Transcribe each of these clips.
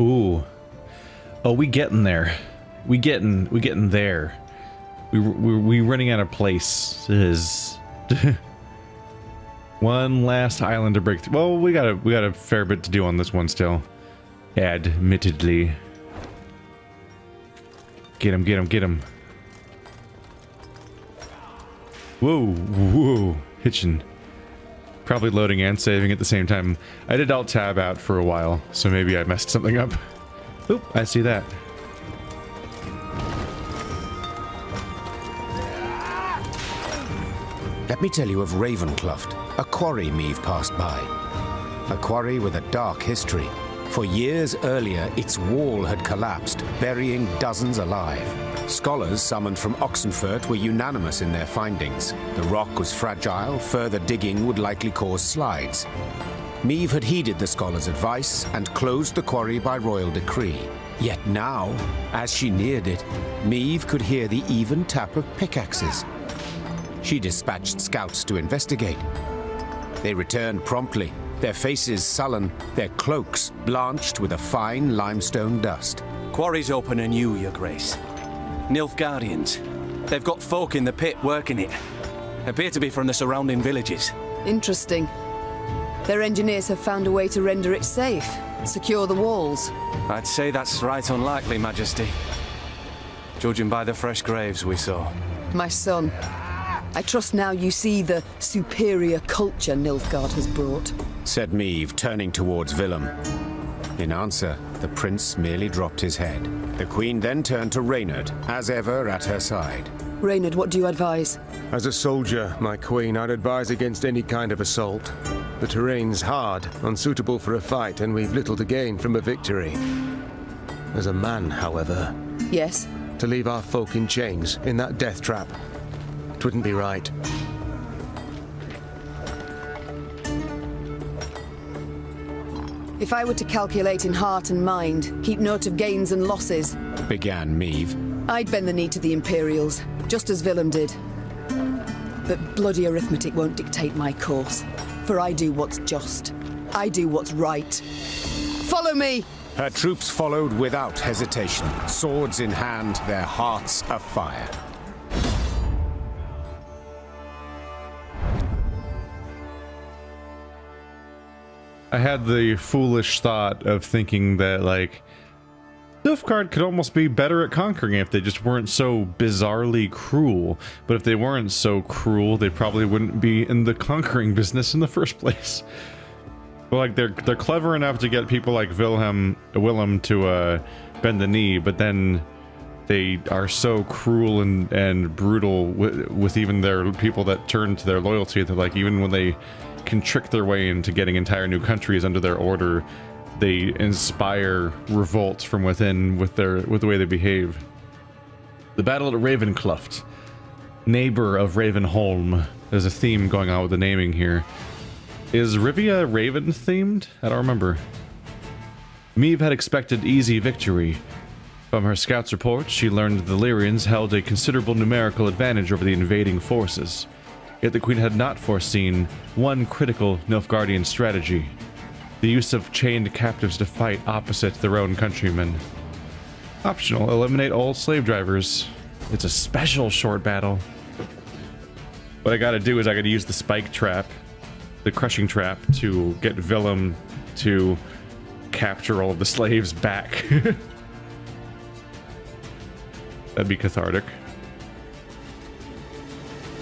Ooh. Oh, we getting there. We getting there. We running out of places. One last island to break through. Well, we got a fair bit to do on this one still. Admittedly. Get him, get him, get him. Whoa, whoa, hitching. Probably loading and saving at the same time. I did Alt Tab out for a while, so maybe I messed something up. Oop, I see that. Let me tell you of Ravenkluft, a quarry Meve passed by. A quarry with a dark history. For years earlier, its wall had collapsed, burying dozens alive. Scholars summoned from Oxenfurt were unanimous in their findings. The rock was fragile, further digging would likely cause slides. Meve had heeded the scholars' advice and closed the quarry by royal decree. Yet now, as she neared it, Meve could hear the even tap of pickaxes. She dispatched scouts to investigate. They returned promptly, their faces sullen, their cloaks blanched with a fine limestone dust. Quarry's open anew, Your Grace. Nilfgaardians. They've got folk in the pit working it. Appear to be from the surrounding villages. Interesting. Their engineers have found a way to render it safe. Secure the walls. I'd say that's right unlikely, Majesty. Judging by the fresh graves we saw. My son, I trust now you see the superior culture Nilfgaard has brought. Said Meve, turning towards Willem. In answer, the prince merely dropped his head. The queen then turned to Reynard, as ever at her side. Reynard, what do you advise? As a soldier, my queen, I'd advise against any kind of assault. The terrain's hard, unsuitable for a fight, and we've little to gain from a victory. As a man, however... Yes? To leave our folk in chains, in that death trap. It wouldn't be right. If I were to calculate in heart and mind, keep note of gains and losses... began Meve. I'd bend the knee to the Imperials, just as Willem did. But bloody arithmetic won't dictate my course. For I do what's just. I do what's right. Follow me! Her troops followed without hesitation, swords in hand, their hearts afire. I had the foolish thought of thinking that, like, Nilfgaard could almost be better at conquering if they just weren't so bizarrely cruel. But if they weren't so cruel, they probably wouldn't be in the conquering business in the first place. But like, they're clever enough to get people like Willem to bend the knee, but then they are so cruel and brutal with even their people that turn to their loyalty that, like, even when they can trick their way into getting entire new countries under their order, they inspire revolt from within with the way they behave. The battle at Ravenkluft, neighbor of Ravenholm. There's a theme going on with the naming here. Is Rivia Raven themed? I don't remember. Meve had expected easy victory. From her scout's report, she learned the Lyrians held a considerable numerical advantage over the invading forces. Yet the Queen had not foreseen one critical Nilfgaardian strategy: the use of chained captives to fight opposite their own countrymen. Optional, eliminate all slave drivers. It's a special short battle. What I gotta do is I gotta use the spike trap, the crushing trap, to get Willem to capture all of the slaves back. That'd be cathartic.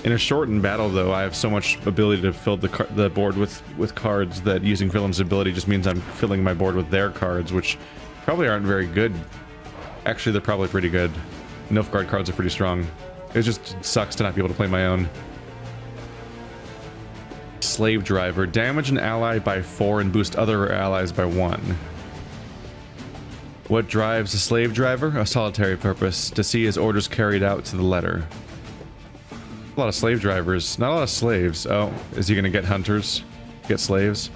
In a shortened battle, though, I have so much ability to fill the board with cards that using Willem's ability just means I'm filling my board with their cards, which probably aren't very good. Actually, they're probably pretty good. Nilfgaard cards are pretty strong. It just sucks to not be able to play my own. Slave driver. Damage an ally by 4 and boost other allies by 1. What drives a slave driver? A solitary purpose, to see his orders carried out to the letter. A lot of slave drivers. Not a lot of slaves. Oh, is he going to get hunters? Get slaves?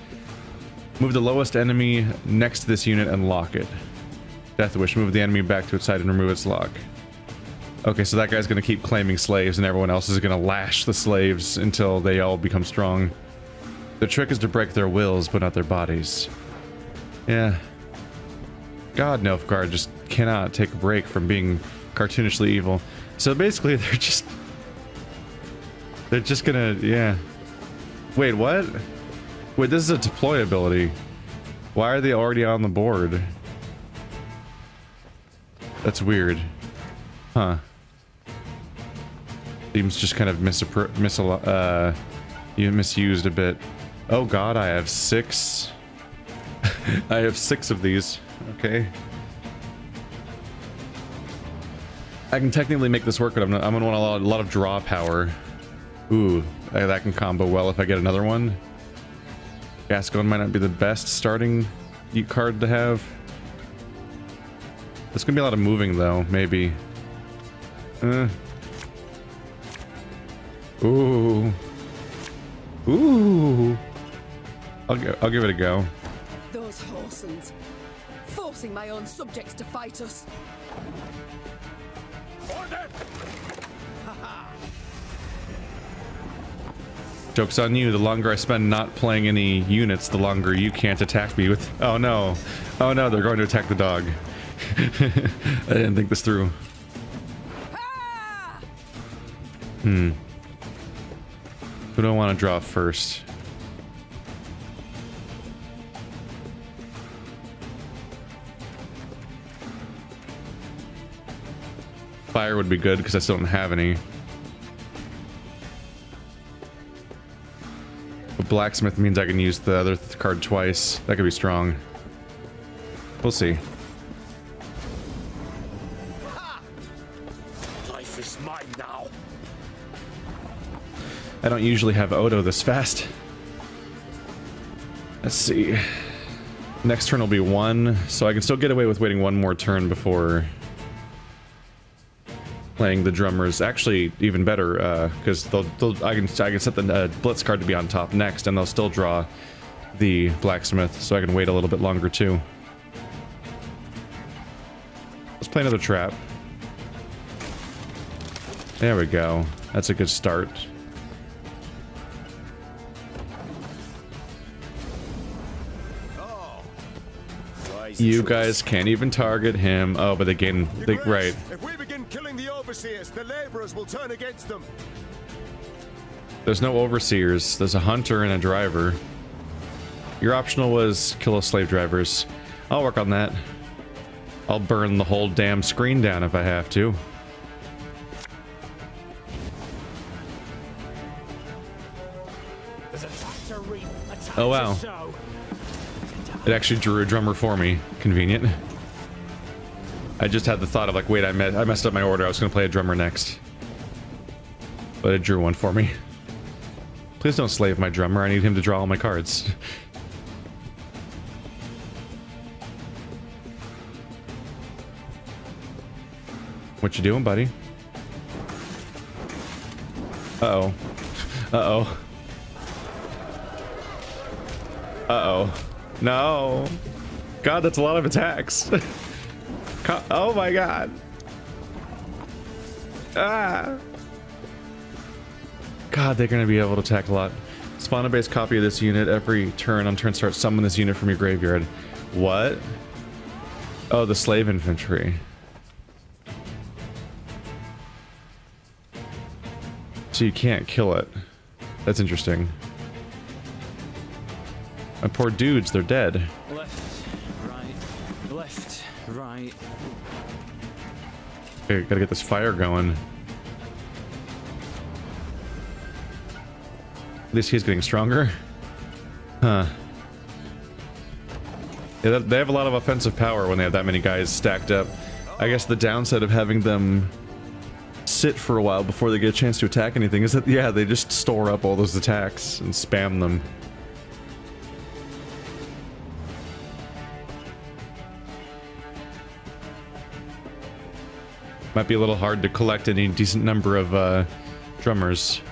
Move the lowest enemy next to this unit and lock it. Death Wish. Move the enemy back to its side and remove its lock. Okay, so that guy's going to keep claiming slaves and everyone else is going to lash the slaves until they all become strong. The trick is to break their wills, but not their bodies. Yeah. God, Nilfgaard just cannot take a break from being cartoonishly evil. So basically, they're just gonna, yeah. Wait, what? Wait, this is a deploy ability. Why are they already on the board? That's weird. Huh. Seems just kind of misused a bit. Oh god, I have 6. I have 6 of these. Okay. I can technically make this work, but I'm gonna want a lot of draw power. Ooh, that can combo well if I get another one. Gascon might not be the best starting card to have. There's gonna be a lot of moving though, maybe. Ooh. Ooh. I'll give it a go. Those Horsons, forcing my own subjects to fight us. Joke's on you. The longer I spend not playing any units, the longer you can't attack me with... Oh no. Oh no, they're going to attack the dog. I didn't think this through. Who do I want to draw first? Fire would be good because I still don't have any. But blacksmith means I can use the other card twice. That could be strong. We'll see. Life is mine now. I don't usually have Odo this fast. Let's see. Next turn will be 1, so I can still get away with waiting 1 more turn before playing the drummers. Actually, even better, because I can set the blitz card to be on top next, and they'll still draw the blacksmith, so I can wait a little bit longer too. Let's play another trap. There we go. That's a good start. You guys can't even target him. Oh, but they gain. Right. If we begin killing the overseers, the laborers will turn against them. There's no overseers. There's a hunter and a driver. Your optional was kill slave drivers. I'll work on that. I'll burn the whole damn screen down if I have to. Oh wow. It actually drew a drummer for me. Convenient. I just had the thought of like, wait, I messed up my order. I was going to play a drummer next. But it drew one for me. Please don't slave my drummer. I need him to draw all my cards. What you doing, buddy? Uh-oh. Uh-oh. Uh-oh. No. God, that's a lot of attacks. Oh my god. Ah. God, they're going to be able to attack a lot. Spawn a base copy of this unit every turn. On turn start, summon this unit from your graveyard. What? Oh, the slave infantry. So you can't kill it. That's interesting. My poor dudes, they're dead. Left, right. Okay, gotta get this fire going. At least he's getting stronger. Huh. Yeah, they have a lot of offensive power when they have that many guys stacked up. I guess the downside of having them sit for a while before they get a chance to attack anything is that, yeah, they just store up all those attacks and spam them. Might be a little hard to collect any decent number of drummers.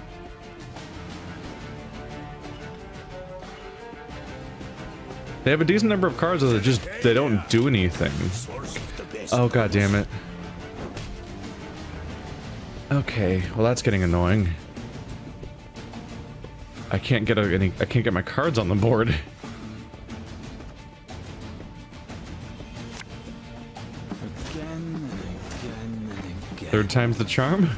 They have a decent number of cards that they don't do anything. Oh god damn it. Okay, well that's getting annoying. I can't get my cards on the board. again and again and again. Third time's the charm?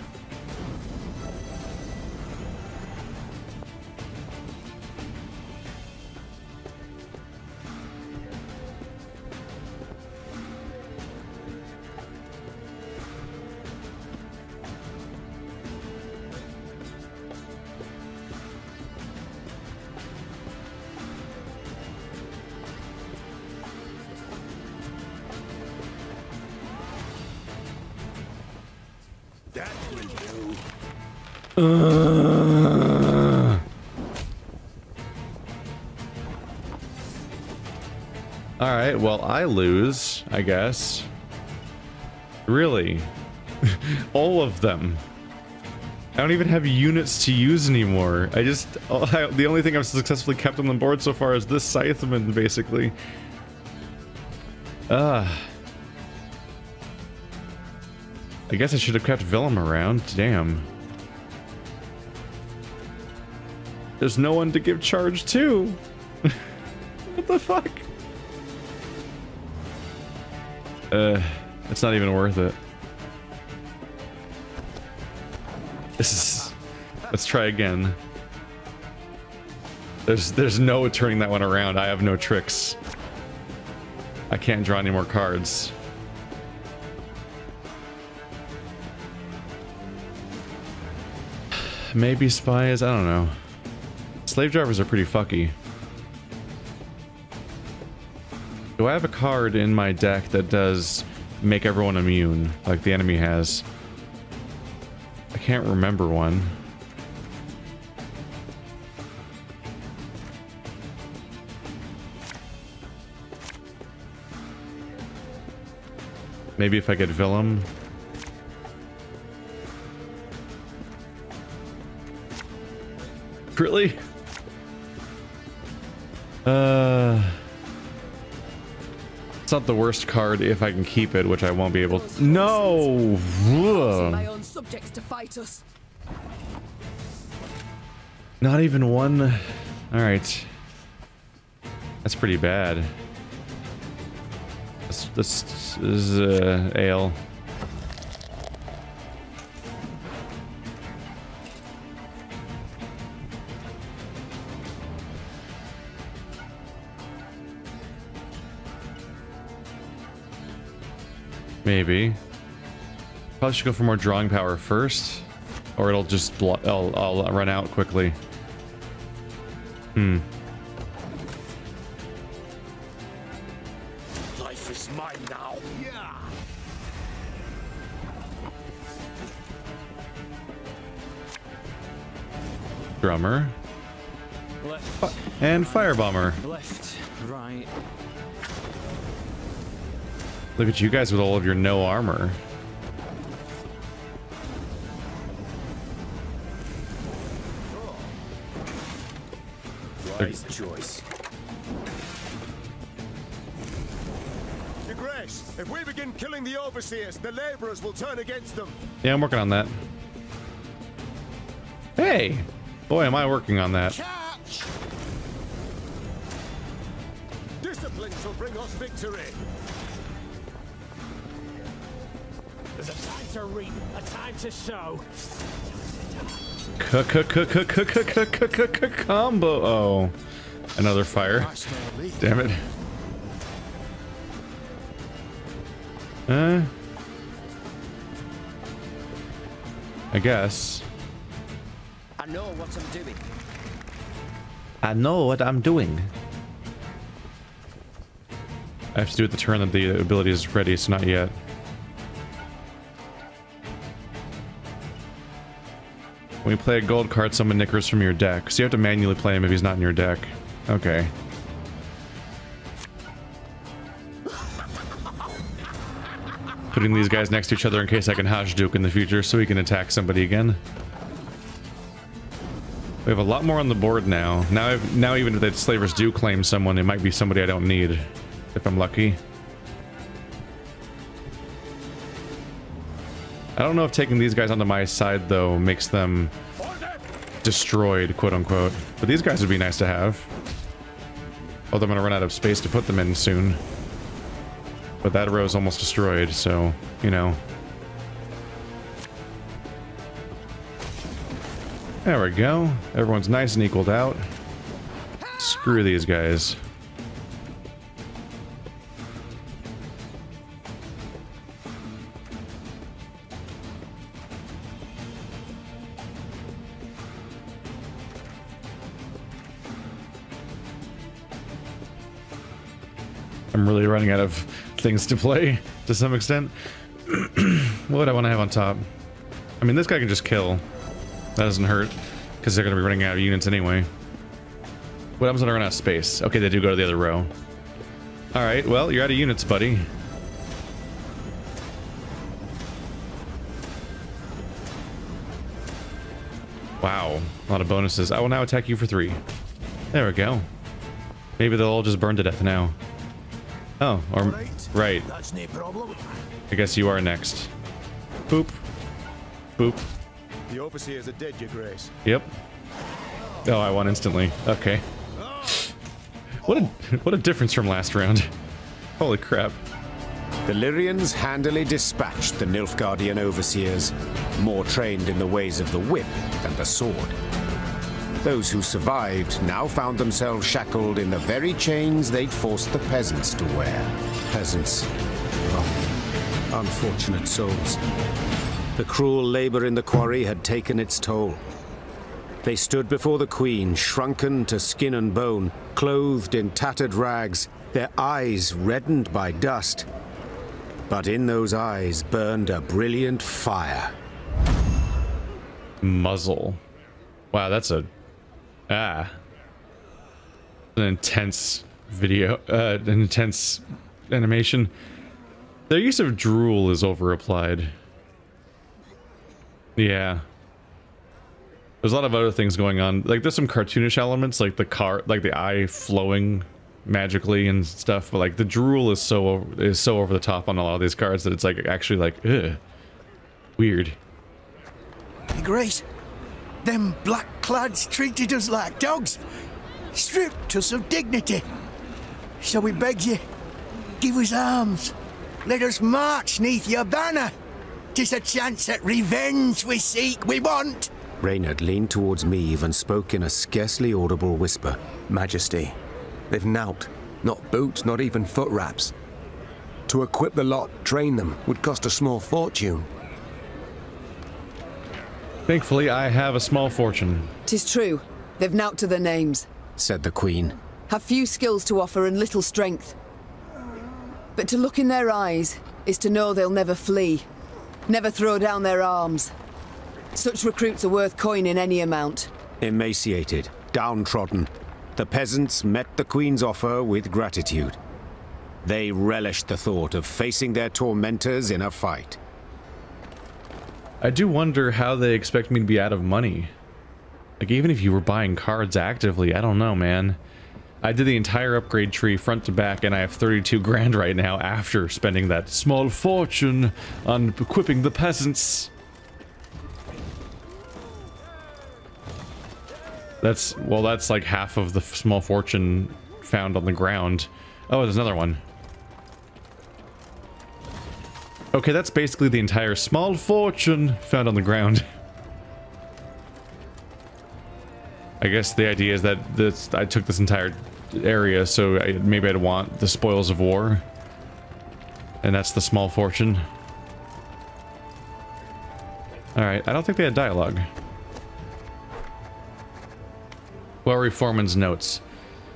That will do. All right, well, I lose, I guess. Really? All of them. I don't even have units to use anymore. The only thing I've successfully kept on the board so far is this Scytheman, basically. I guess I should have kept Willem around. Damn. There's no one to give charge to. What the fuck? It's not even worth it. Let's try again. There's no turning that one around. I have no tricks. I can't draw any more cards. Maybe spies, I don't know. Slave drivers are pretty fucky. Do I have a card in my deck that does make everyone immune, like the enemy has? I can't remember one. Maybe if I get Willem. Really? It's not the worst card if I can keep it, which I won't be able to. No! My own subjects to fight us. Not even one. Alright. That's pretty bad. This is ale. Maybe. Probably should go for more drawing power first, or it'll just I'll run out quickly. Life is mine now. Yeah. Drummer. Left, And Firebomber. left, right. Look at you guys with all of your no armor. Wise choice. Your Grace, if we begin killing the overseers, the laborers will turn against them. Yeah, I'm working on that. Hey! Boy, am I working on that. Catch! Discipline shall bring us victory. There's a time to reap, a time to sow. Combo. Oh, another fire. Damn it. I guess. I know what I'm doing. I know what I'm doing. I have to do it the turn that the ability is ready, so not yet. When you play a gold card, summon Knickers from your deck. So you have to manually play him if he's not in your deck. Okay. Putting these guys next to each other in case I can Hajduke in the future so he can attack somebody again. We have a lot more on the board now. Now even if the slavers do claim someone, it might be somebody I don't need. If I'm lucky. I don't know if taking these guys onto my side, though, makes them destroyed, quote-unquote. But these guys would be nice to have. Although I'm going to run out of space to put them in soon. But that row is almost destroyed, so, you know. There we go. Everyone's nice and equaled out. Screw these guys. I'm really running out of things to play to some extent. What would I want to have on top? I mean, this guy can just kill. That doesn't hurt, because they're going to be running out of units anyway. What happens when I run out of space? Okay, they do go to the other row. Alright, well, you're out of units, buddy. Wow, a lot of bonuses. I will now attack you for 3. There we go. Maybe they'll all just burn to death now. Oh, or right. That's no problem. I guess you are next. Boop. Boop. The overseers are dead, Your Grace. Yep. Oh, I won instantly. Okay. What a difference from last round. Holy crap. The Lyrians handily dispatched the Nilfgaardian overseers, more trained in the ways of the whip than the sword. Those who survived now found themselves shackled in the very chains they'd forced the peasants to wear. Peasants. Oh, unfortunate souls. The cruel labor in the quarry had taken its toll. They stood before the queen, shrunken to skin and bone, clothed in tattered rags, their eyes reddened by dust. But in those eyes burned a brilliant fire. Muzzle. Wow, that's a... an intense video, an intense animation. Their use of drool is over-applied. Yeah. There's a lot of other things going on. Like, there's some cartoonish elements, like the eye flowing magically and stuff, but like the drool is so over the top on a lot of these cards that it's like actually like, ugh. Weird. Your Grace, them black-clads treated us like dogs, stripped us of dignity. So we beg you, give us arms, let us march neath your banner. 'Tis a chance at revenge we seek, we want. Reynard leaned towards Meve and spoke in a scarcely audible whisper. Majesty, they've knout. Not boots, not even foot wraps. To equip the lot, train them, would cost a small fortune. Thankfully, I have a small fortune. 'Tis true. They've knout to their names. Said the queen. Have few skills to offer and little strength. But to look in their eyes is to know they'll never flee. Never throw down their arms. Such recruits are worth coin in any amount. Emaciated, downtrodden, the peasants met the queen's offer with gratitude. They relished the thought of facing their tormentors in a fight. I do wonder how they expect me to be out of money. Like, even if you were buying cards actively, I don't know, man. I did the entire upgrade tree front to back, and I have 32 grand right now after spending that small fortune on equipping the peasants. That's like half of the small fortune found on the ground. Oh, there's another one. Okay, that's basically the entire small fortune found on the ground. I guess the idea is that I took this entire area, so maybe I'd want the spoils of war. And that's the small fortune. Alright, I don't think they had dialogue. Warry Foreman's notes.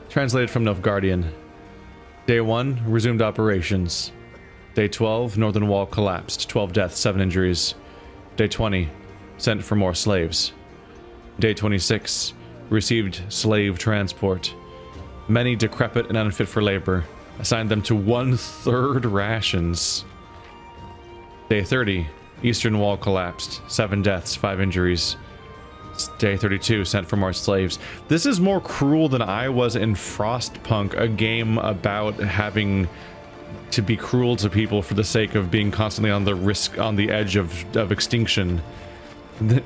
Translated from Nilfgaardian. Day 1, resumed operations. Day 12, northern wall collapsed. 12 deaths, 7 injuries. Day 20, sent for more slaves. Day 26, received slave transport. Many decrepit and unfit for labor. Assigned them to 1/3 rations. Day 30, eastern wall collapsed. 7 deaths, 5 injuries. Day 32, sent for more slaves. This is more cruel than I was in Frostpunk, a game about having to be cruel to people for the sake of being constantly on the edge of extinction.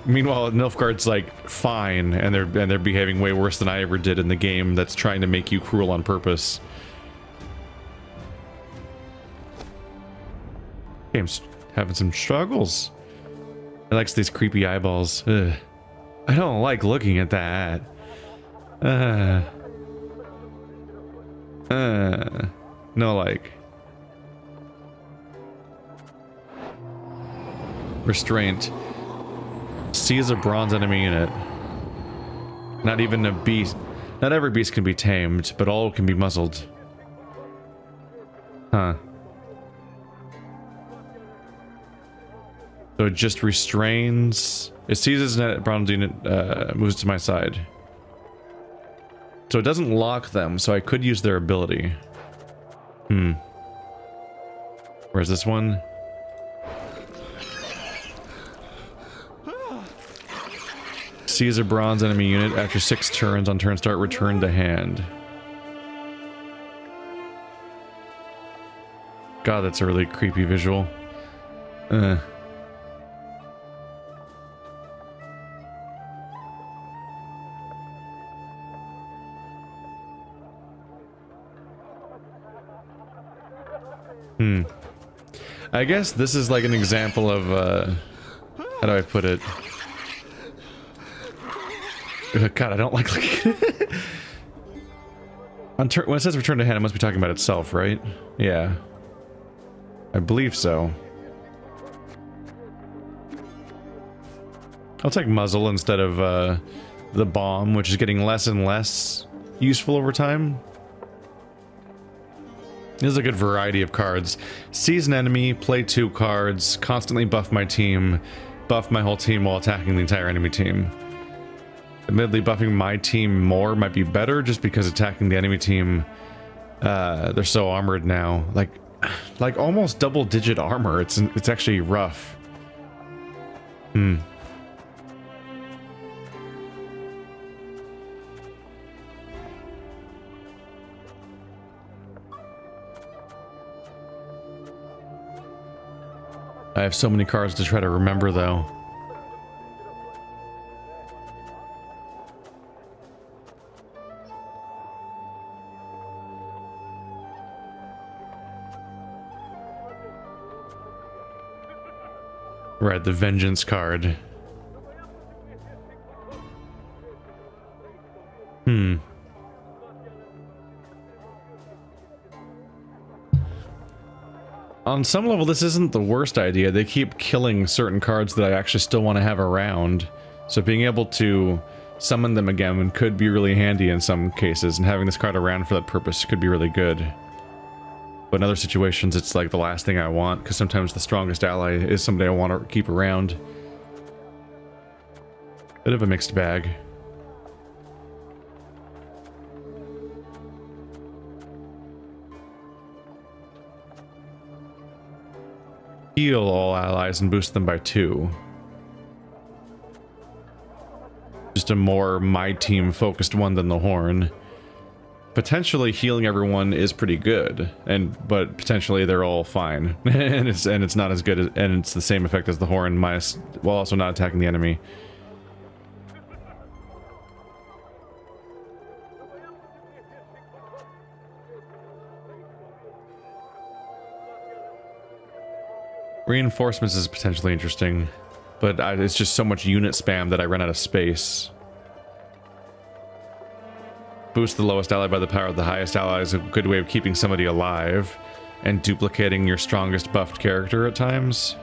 Meanwhile, Nilfgaard's like fine, and they're behaving way worse than I ever did in the game that's trying to make you cruel on purpose. Game's having some struggles. It likes these creepy eyeballs. Ugh. I don't like looking at that. No like. Restraint. Sees a bronze enemy in it. Not even a beast. Not every beast can be tamed, but all can be muzzled. Huh. So it just restrains. It seizes a bronze unit, moves to my side. So it doesn't lock them, so I could use their ability. Where's this one? Seize a bronze enemy unit after 6 turns. On turn start, return to hand. God, that's a really creepy visual. I guess this is like an example of, how do I put it? God, I don't like looking at it. When it says return to hand, it must be talking about itself, right? Yeah. I believe so. I'll take muzzle instead of, the bomb, which is getting less and less useful over time. This is a good variety of cards. Seize an enemy, play 2 cards, constantly buff my team, buff my whole team while attacking the entire enemy team. Admittedly, buffing my team more might be better, just because attacking the enemy team, they're so armored now. Like almost double-digit armor. It's actually rough. I have so many cards to try to remember, though. Right, the Vengeance card. On some level, this isn't the worst idea. They keep killing certain cards that I actually still want to have around. So being able to summon them again could be really handy in some cases, and having this card around for that purpose could be really good. But in other situations, it's like the last thing I want, because sometimes the strongest ally is somebody I want to keep around. Bit of a mixed bag. Heal all allies and boost them by 2. Just a more my team focused one than the Horn. Potentially healing everyone is pretty good, but potentially they're all fine, and it's not as good as, and it's the same effect as the Horn, minus while also not attacking the enemy. Reinforcements is potentially interesting, but it's just so much unit spam that I run out of space. Boost the lowest ally by the power of the highest ally is a good way of keeping somebody alive, and duplicating your strongest buffed character at times.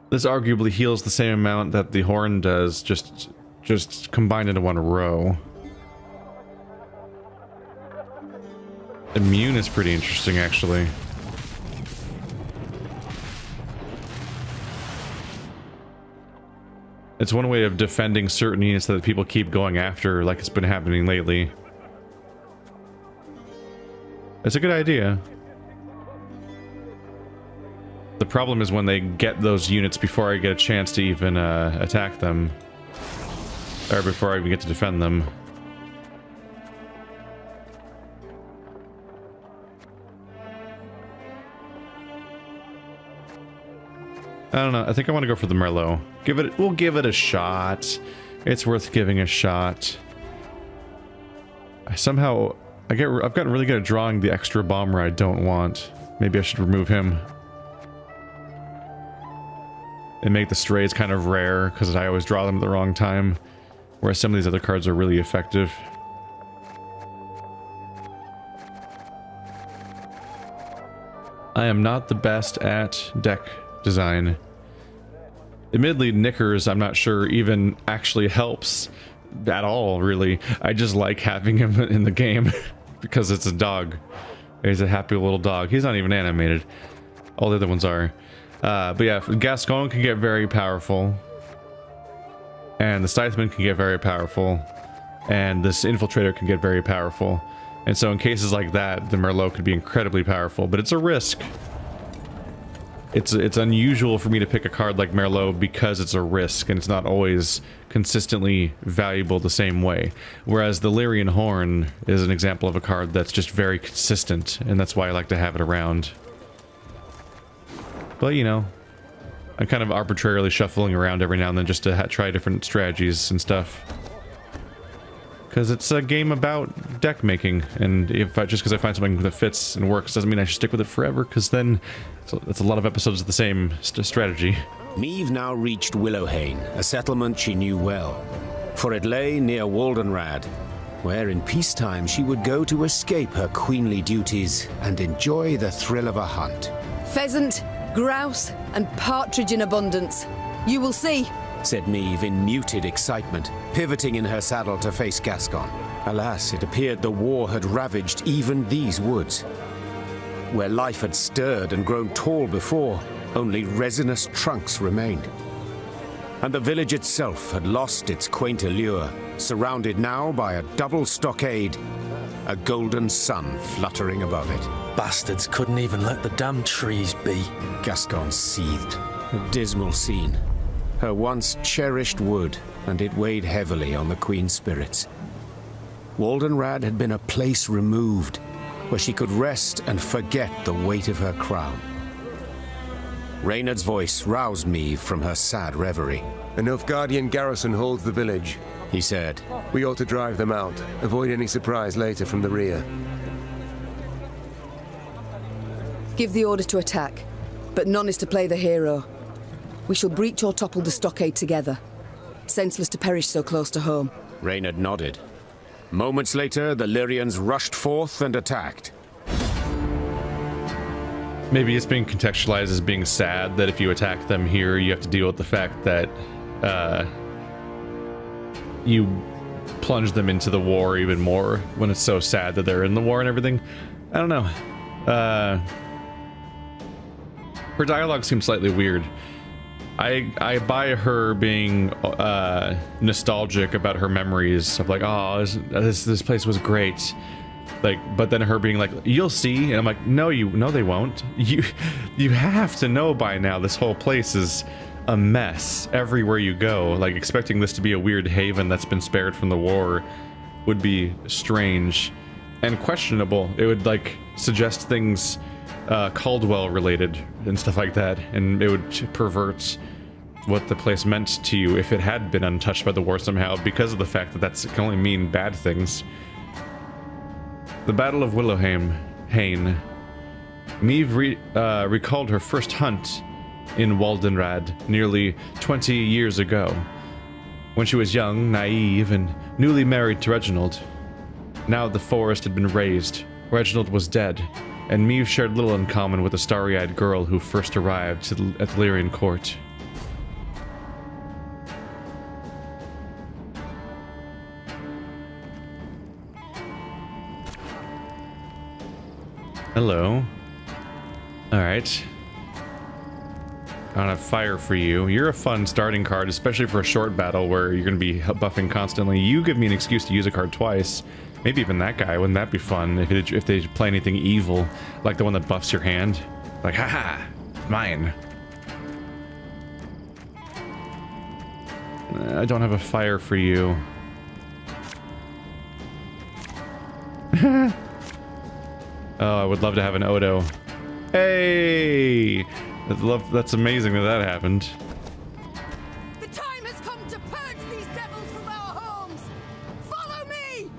This arguably heals the same amount that the Horn does, just combined into one row. Immune is pretty interesting, actually. It's one way of defending certain units that people keep going after, like it's been happening lately. It's a good idea. The problem is when they get those units before I get a chance to even attack them. Or before I even get to defend them. I don't know. I think I want to go for the Merlot. We'll give it a shot. It's worth giving a shot. I've gotten really good at drawing the extra bomber I don't want. Maybe I should remove him. And make the strays kind of rare, because I always draw them at the wrong time. Whereas some of these other cards are really effective. I am not the best at deck design. Admittedly, knickers, I'm not sure even actually helps at all, really. I just like having him in the game because it's a dog. He's a happy little dog. He's not even animated. All the other ones are. But yeah, Gascon can get very powerful. And the Scytheman can get very powerful. And this Infiltrator can get very powerful. And so in cases like that, the Merlot could be incredibly powerful, but it's a risk. It's unusual for me to pick a card like Merlot because it's a risk, and it's not always consistently valuable the same way. Whereas the Lyrian Horn is an example of a card that's just very consistent, and that's why I like to have it around. But, you know, I'm kind of arbitrarily shuffling around every now and then just to try different strategies and stuff. Because it's a game about deck making, and just because I find something that fits and works doesn't mean I should stick with it forever, because then it's a lot of episodes of the same strategy. Meve now reached Willowhain, a settlement she knew well, for it lay near Waldenrad, where in peacetime she would go to escape her queenly duties and enjoy the thrill of a hunt. Pheasant, grouse, and partridge in abundance. You will see, said Meve in muted excitement, pivoting in her saddle to face Gascon. Alas, it appeared the war had ravaged even these woods. Where life had stirred and grown tall before, only resinous trunks remained. And the village itself had lost its quaint allure, surrounded now by a double stockade, a golden sun fluttering above it. Bastards couldn't even let the damn trees be. Gascon seethed. A dismal scene. Her once cherished wood, and it weighed heavily on the Queen's spirits. Waldenrad had been a place removed, where she could rest and forget the weight of her crown. Reynard's voice roused Meve from her sad reverie. A Nilfgaardian garrison holds the village, he said. We ought to drive them out, avoid any surprise later from the rear. give the order to attack, but none is to play the hero. We shall breach or topple the stockade together. Senseless to perish so close to home. Reynard nodded. Moments later, the Lyrians rushed forth and attacked. Maybe it's being contextualized as being sad that if you attack them here, you have to deal with the fact that you plunge them into the war even more when it's so sad that they're in the war and everything. I don't know. Her dialogue seems slightly weird. I buy her being nostalgic about her memories of like, oh, this place was great. Like, but then her being like, you'll see, and I'm like, no, they won't. You have to know by now this whole place is a mess everywhere you go. Like, expecting this to be a weird haven that's been spared from the war would be strange and questionable. It would like suggest things Caldwell related and stuff like that, and it would pervert what the place meant to you if it had been untouched by the war somehow, because of the fact that it can only mean bad things. The Battle of Willowhain. Meve recalled her first hunt in Waldenrad nearly 20 years ago, when she was young, naive, and newly married to Reginald. Now the forest had been razed, Reginald was dead, and Meve shared little in common with the starry-eyed girl who first arrived at the Lyrian court. Hello. Alright. On a fire for you. You're a fun starting card, especially for a short battle where you're going to be buffing constantly. You give me an excuse to use a card twice. Maybe even that guy. Wouldn't that be fun if they play anything evil, like the one that buffs your hand? Like, haha, mine. I don't have a fire for you. Oh, I would love to have an Odo. Hey! That's amazing that that happened. The time has come to purge these devils from our homes. Follow me.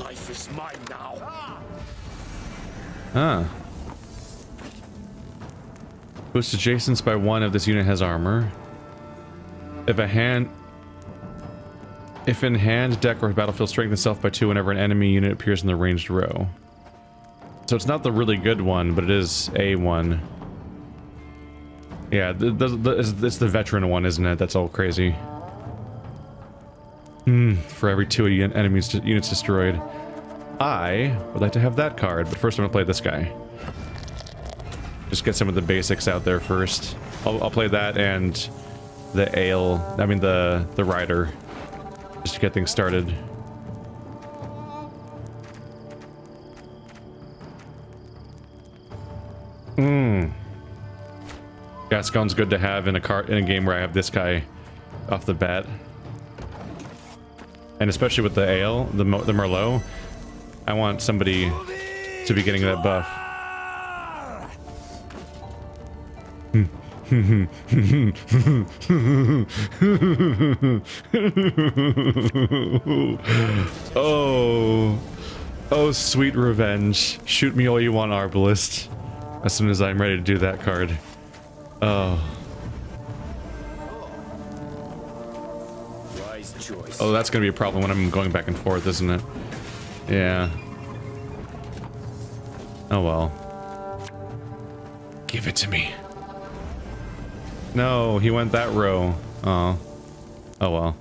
Life is mine now. Huh. Boost adjacents by 1 if this unit has armor. If in hand, deck, or battlefield, strength itself by 2 whenever an enemy unit appears in the ranged row. So it's not the really good one, but it is a one. Yeah, it's the veteran one, isn't it? That's all crazy. For every 2 units destroyed. I would like to have that card, but first I'm gonna play this guy. Just get some of the basics out there first. I'll play that and the the rider, just to get things started. Gascon's good to have in a game where I have this guy off the bat, and especially with the the Merlot, I want somebody to be getting that buff. Oh, sweet revenge. Shoot me all you want, Arbalist. As soon as I'm ready to do that card. Oh. Oh, that's gonna be a problem when I'm going back and forth, isn't it? Yeah. Oh well. Give it to me. No, he went that row. Oh. Oh well.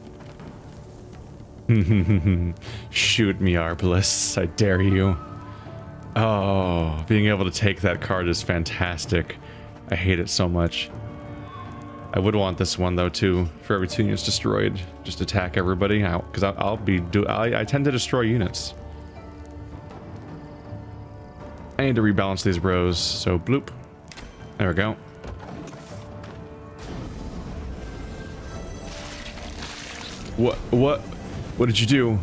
Shoot me, Arbalest. I dare you. Oh, being able to take that card is fantastic. I hate it so much. I would want this one though too. For every 2 units destroyed, just attack everybody. Because I tend to destroy units. I need to rebalance these rows. So bloop. There we go. What did you do?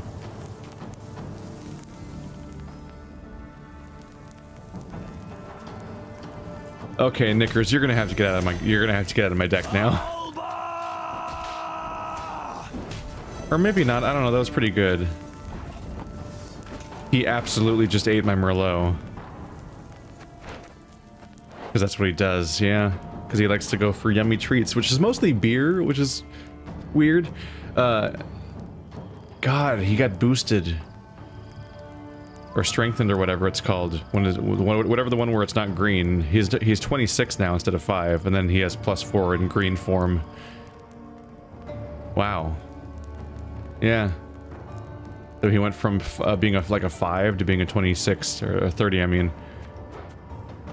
Okay, Knickers, you're gonna have to get out of my deck now. Or maybe not. I don't know. That was pretty good. He absolutely just ate my Merlot. Because that's what he does, yeah. Because he likes to go for yummy treats, which is mostly beer, which is weird. God, he got boosted. Or strengthened, or whatever it's called. Whatever the one where it's not green. He's 26 now instead of 5, and then he has +4 in green form. Wow. Yeah. So he went from being like a 5 to being a 26, or a 30, I mean.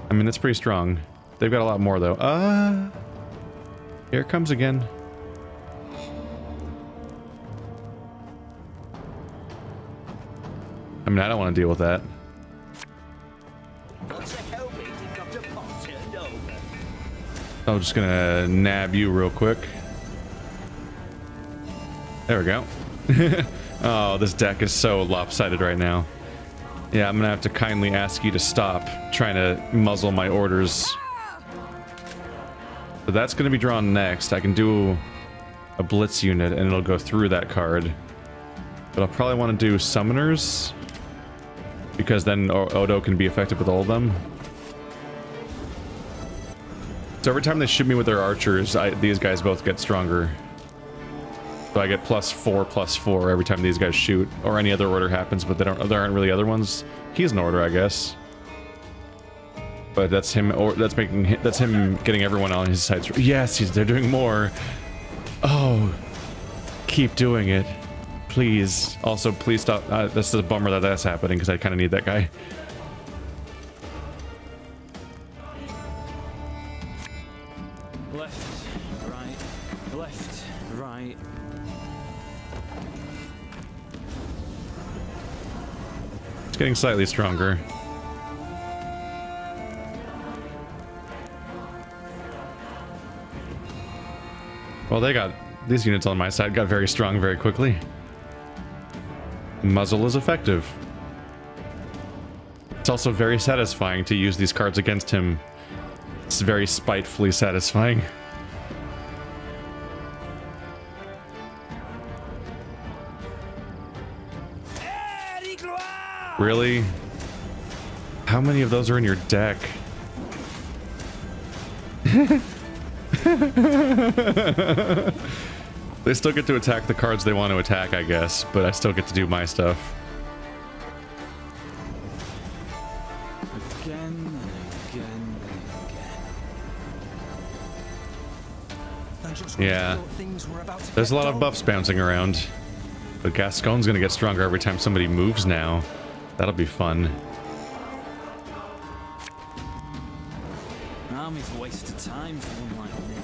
I mean, that's pretty strong. They've got a lot more, though. Here it comes again. I mean, I don't want to deal with that. I'm just gonna nab you real quick. There we go. Oh, this deck is so lopsided right now. Yeah, I'm gonna have to kindly ask you to stop trying to muzzle my orders. So that's gonna be drawn next. I can do a blitz unit and it'll go through that card. But I'll probably want to do summoners, because then Odo can be effective with all of them. So every time they shoot me with their archers, these guys both get stronger. So I get +4/+4 every time these guys shoot, or any other order happens, but there aren't really other ones. He's an order, I guess. But that's him, or that's him getting everyone on his side. Yes, they're doing more. Oh, keep doing it. Please. Also, please stop. This is a bummer that that's happening, because I kind of need that guy. Left, right. It's getting slightly stronger. Well, these units on my side got very strong very quickly. Muzzle is effective. It's also very satisfying to use these cards against him. It's very spitefully satisfying. Really? How many of those are in your deck? They still get to attack the cards they want to attack, I guess, but I still get to do my stuff. Again and again and again. Yeah. There's a lot of buffs bouncing around. But Gascon's gonna get stronger every time somebody moves now. That'll be fun. Army's a waste of time for one like me.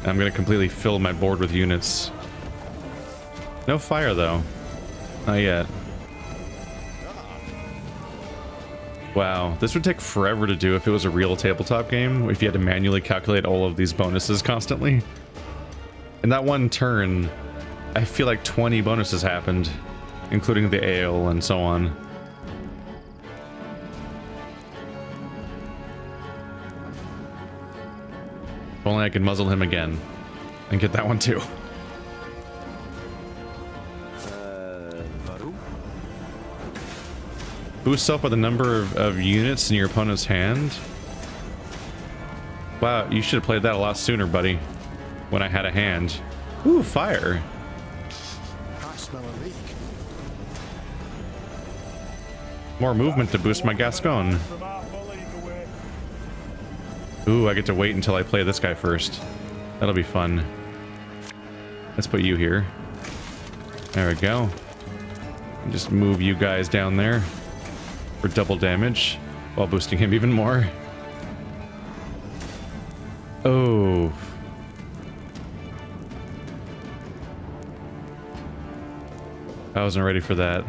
I'm gonna completely fill my board with units. No fire though. Not yet. Wow, this would take forever to do if it was a real tabletop game, if you had to manually calculate all of these bonuses constantly. In that one turn, I feel like 20 bonuses happened, including the ale and so on. If only I could muzzle him again and get that one too. Boosts up by the number of units in your opponent's hand. Wow, you should have played that a lot sooner, buddy. When I had a hand. Ooh, fire. I smell a leak. More movement to boost my Gascon. Ooh, I get to wait until I play this guy first. That'll be fun. Let's put you here. There we go. And just move you guys down there for double damage while boosting him even more. Oh. I wasn't ready for that.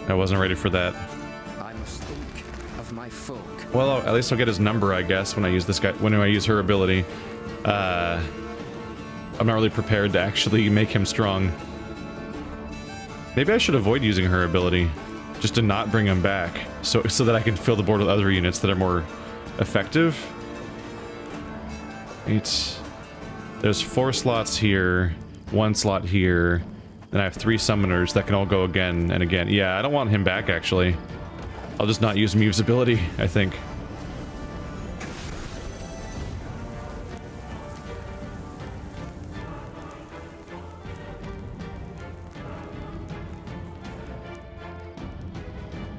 I wasn't ready for that. I must think of my folk. Well, at least I'll get his number, I guess, when I use this guy. When I use her ability. I'm not really prepared to actually make him strong. Maybe I should avoid using her ability, just to not bring him back, so that I can fill the board with other units that are more effective. There's 4 slots here, 1 slot here, and I have 3 summoners that can all go again and again. Yeah, I don't want him back, actually. I'll just not use Meve's ability, I think.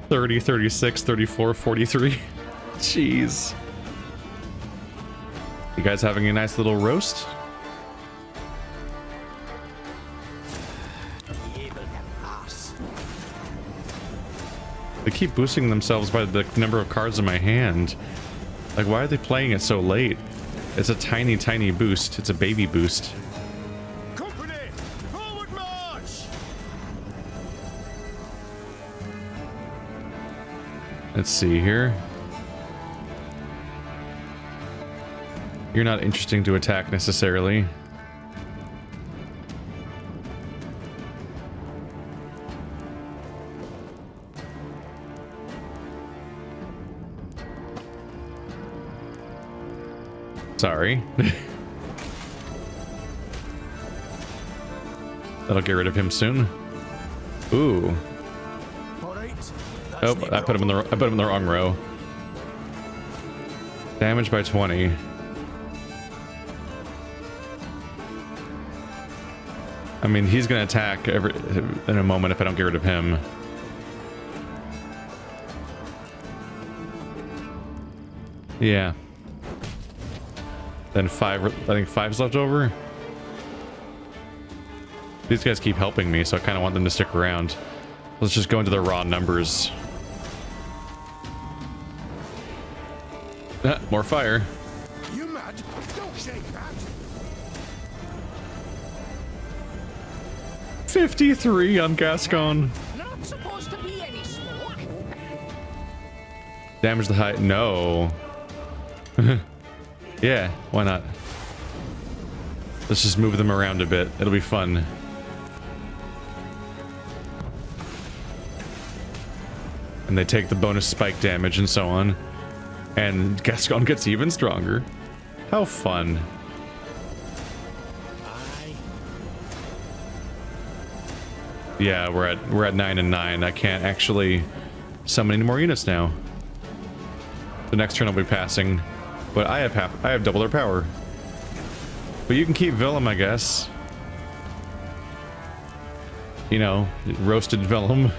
$30, $36, $34, $43. Jeez. You guys having a nice little roast? They keep boosting themselves by the number of cards in my hand. Like, why are they playing it so late? It's a tiny, tiny boost. It's a baby boost. Company, forward march! Let's see here. You're not interesting to attack necessarily. Sorry. That'll get rid of him soon. Ooh. Oh, I put him in the wrong row. Damage by 20. I mean, he's gonna attack in a moment if I don't get rid of him. Yeah. Then 5, I think 5's left over. These guys keep helping me, so I kind of want them to stick around. Let's just go into the raw numbers. More fire. You mad? Don't say that. 53 on Gascon. Not supposed to be any sport. Damage the height. No. Yeah, why not? Let's just move them around a bit. It'll be fun. And they take the bonus spike damage and so on. And Gascon gets even stronger. How fun. Yeah, we're at 9 and 9. I can't actually summon any more units now. The next turn I'll be passing, but I have double their power. But you can keep Villum, I guess. You know, roasted Villum.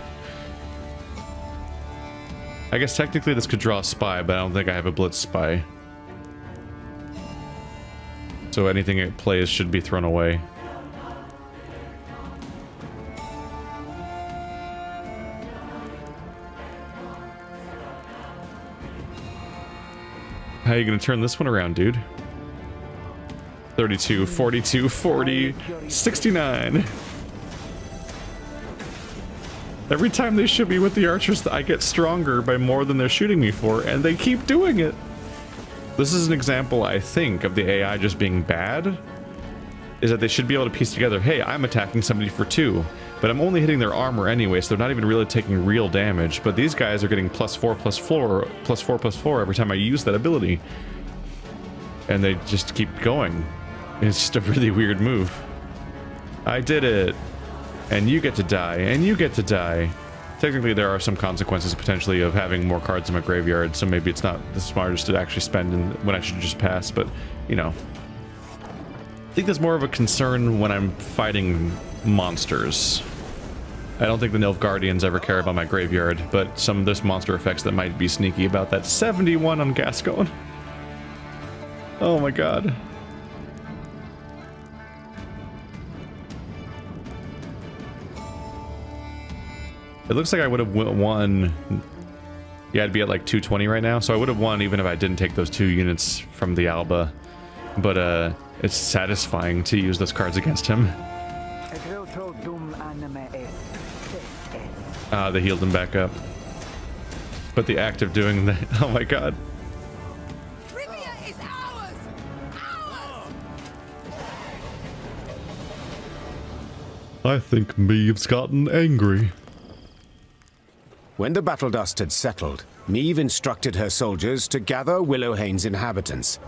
I guess technically this could draw a spy, but I don't think I have a blitz spy. So anything it plays should be thrown away. How are you gonna turn this one around, dude? 32, 42, 40, 69. Every time they shoot me with the archers, I get stronger by more than they're shooting me for, and they keep doing it. This is an example, I think, of the AI just being bad. Is that they should be able to piece together, hey, I'm attacking somebody for 2, but I'm only hitting their armor anyway, so they're not even really taking real damage. But these guys are getting +4/+4 every time I use that ability. And they just keep going. It's just a really weird move. I did it. And you get to die, and you get to die. Technically, there are some consequences potentially of having more cards in my graveyard, so maybe it's not the smartest to actually spend when I should just pass, but, you know. I think there's more of a concern when I'm fighting monsters. I don't think the Nilfgaardians ever care about my graveyard, but there's monster effects that might be sneaky about that. 71 on Gascon. Oh my god. It looks like I would have won. Yeah, I'd be at like 220 right now, so I would have won even if I didn't take those 2 units from the Alba. But it's satisfying to use those cards against him. They healed him back up. But the act of doing that, oh my god. Rivia is ours! Ours! I think Meve's gotten angry. When the battle dust had settled, Meve instructed her soldiers to gather Willowhane's inhabitants.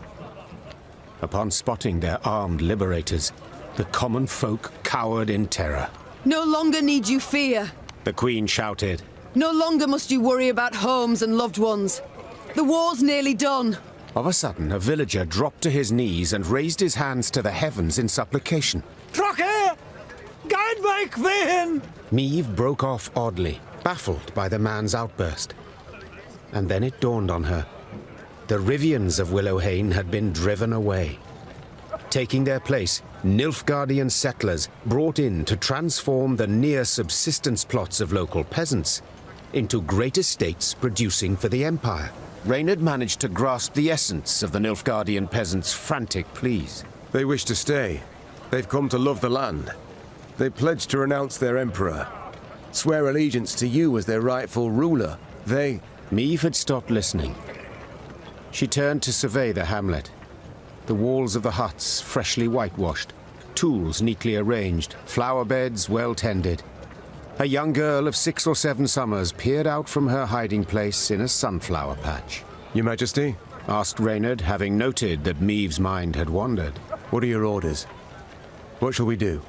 Upon spotting their armed liberators, the common folk cowered in terror. No longer need you fear. The Queen shouted. No longer must you worry about homes and loved ones. The war's nearly done. Of a sudden, a villager dropped to his knees and raised his hands to the heavens in supplication. Trocke! Guide Vein! Meve broke off oddly, baffled by the man's outburst. And then it dawned on her. The Rivians of Willowhane had been driven away. Taking their place, Nilfgaardian settlers brought in to transform the near-subsistence plots of local peasants into great estates producing for the Empire. Reynard managed to grasp the essence of the Nilfgaardian peasants' frantic pleas. They wish to stay. They've come to love the land. They pledged to renounce their emperor, swear allegiance to you as their rightful ruler. Meve had stopped listening. She turned to survey the hamlet. The walls of the huts freshly whitewashed, tools neatly arranged, flower beds well tended. A young girl of 6 or 7 summers peered out from her hiding place in a sunflower patch. Your Majesty? Asked Reynard, having noted that Meve's mind had wandered. What are your orders? What shall we do?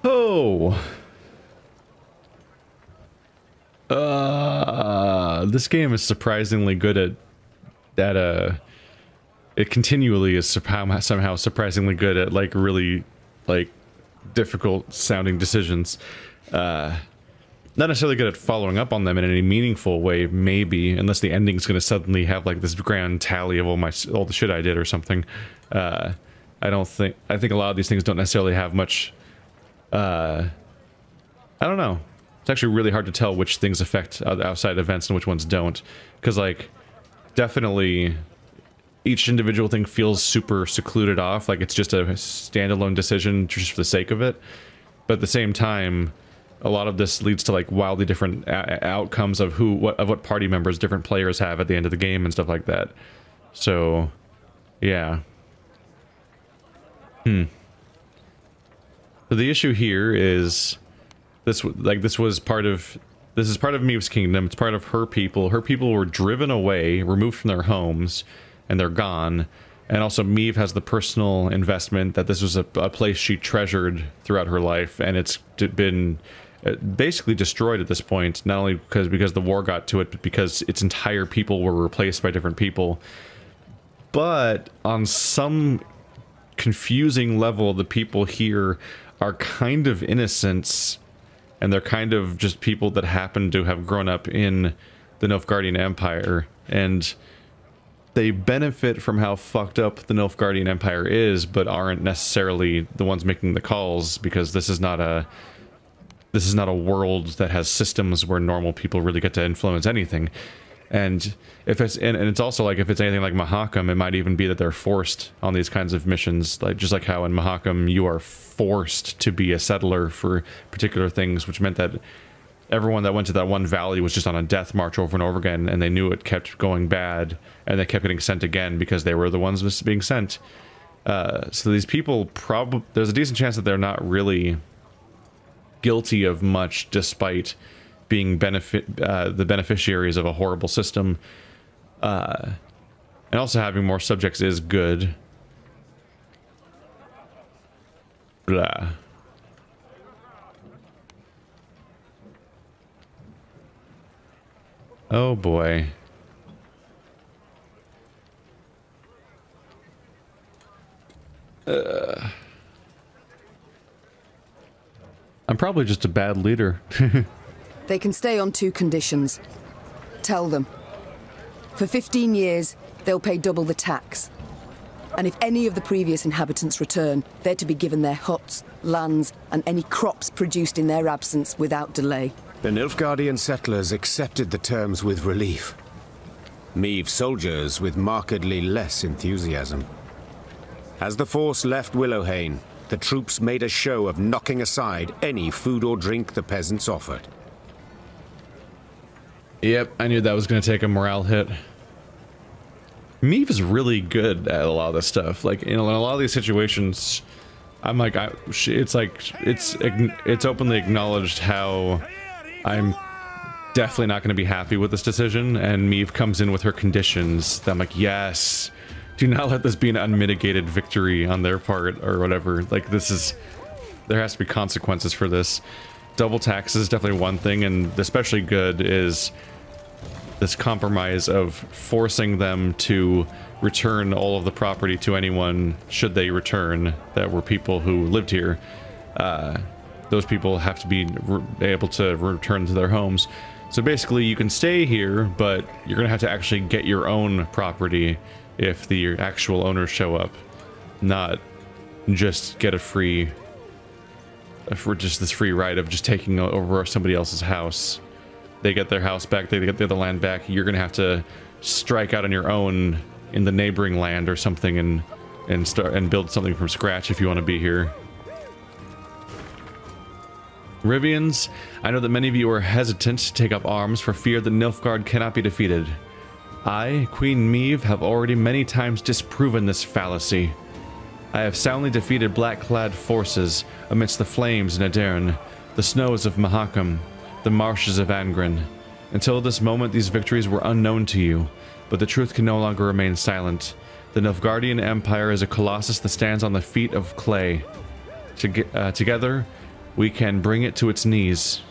Oh. This game is surprisingly good at it continually is somehow surprisingly good at like really like difficult sounding decisions. Not necessarily good at following up on them in any meaningful way, maybe, unless the ending's going to suddenly have like this grand tally of all the shit I did or something. I think a lot of these things don't necessarily have much. I don't know. It's actually really hard to tell which things affect outside events and which ones don't, because like definitely each individual thing feels super secluded off, like it's just a standalone decision just for the sake of it. But at the same time, a lot of this leads to like wildly different outcomes of what party members different players have at the end of the game and stuff like that. So, yeah. So the issue here is this is part of Meve's kingdom. It's part of her people. Her people were driven away, removed from their homes, and they're gone. And also Meve has the personal investment that this was a place she treasured throughout her life, and it's been basically destroyed at this point, not only because the war got to it, but because its entire people were replaced by different people. But on some confusing level, the people here are kind of innocents, and they're kind of just people that happen to have grown up in the Nilfgaardian Empire, and they benefit from how fucked up the Nilfgaardian Empire is, but aren't necessarily the ones making the calls, because this is not a world that has systems where normal people really get to influence anything. And if it's and it's also like, if it's anything like Mahakam, it might even be that they're forced on these kinds of missions, like just like how in Mahakam you are forced to be a settler for particular things, which meant that everyone that went to that one valley was just on a death march over and over again, and they knew it kept going bad, and they kept getting sent again because they were the ones being sent. So these people there's a decent chance that they're not really guilty of much, despite being the beneficiaries of a horrible system. And also having more subjects is good. Blah. Oh boy. I'm probably just a bad leader. They can stay on 2 conditions. Tell them. For 15 years, they'll pay double the tax. And if any of the previous inhabitants return, they're to be given their huts, lands, and any crops produced in their absence without delay. The Nilfgaardian settlers accepted the terms with relief. Meve soldiers with markedly less enthusiasm. As the force left Willowhain, the troops made a show of knocking aside any food or drink the peasants offered. Yep, I knew that was going to take a morale hit. Meve is really good at a lot of this stuff. Like, in a lot of these situations, I'm like, it's openly acknowledged how I'm definitely not going to be happy with this decision, and Meve comes in with her conditions. That I'm like, yes, do not let this be an unmitigated victory on their part or whatever. Like, there has to be consequences for this. Double tax is definitely one thing, and especially good is this compromise of forcing them to return all of the property to anyone should they return that were people who lived here. Those people have to be able to return to their homes. So basically you can stay here, but you're gonna have to actually get your own property if the actual owners show up, not just get just this free ride of just taking over somebody else's house. They get their house back, they get the other land back. You're gonna have to strike out on your own in the neighboring land or something and build something from scratch if you want to be here. Rivians, I know that many of you are hesitant to take up arms for fear that Nilfgaard cannot be defeated. I, Queen Meve, have already many times disproven this fallacy. I have soundly defeated black-clad forces amidst the flames in Adarn, the snows of Mahakam, the marshes of Angren. Until this moment, these victories were unknown to you, but the truth can no longer remain silent. The Nilfgaardian Empire is a colossus that stands on the feet of clay. Together, we can bring it to its knees.